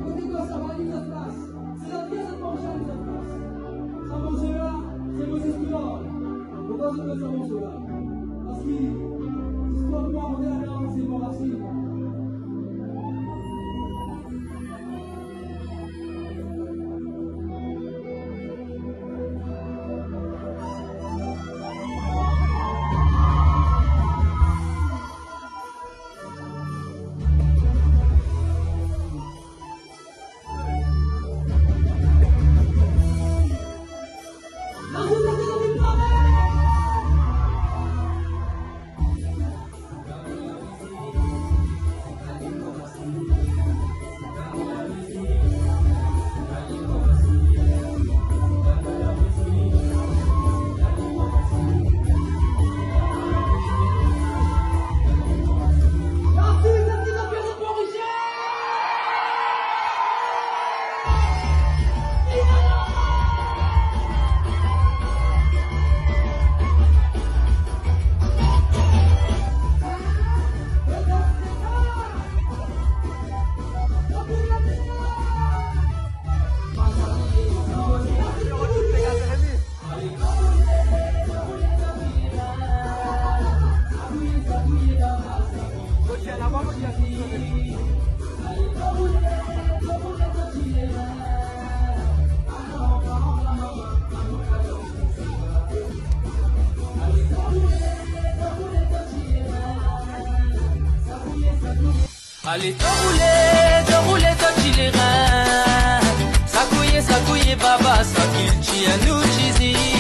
Côté quoi ça va, il se place. C'est la pièce de manger, il se place. Ça mange là, c'est vos histoires. Pourquoi je fais ça mange là? Parce que l'histoire de moi, on est là, c'est mon racine. Allez, te rouler, te chiller. Ça couille, baba, ça qu'il tient nous, cheesy.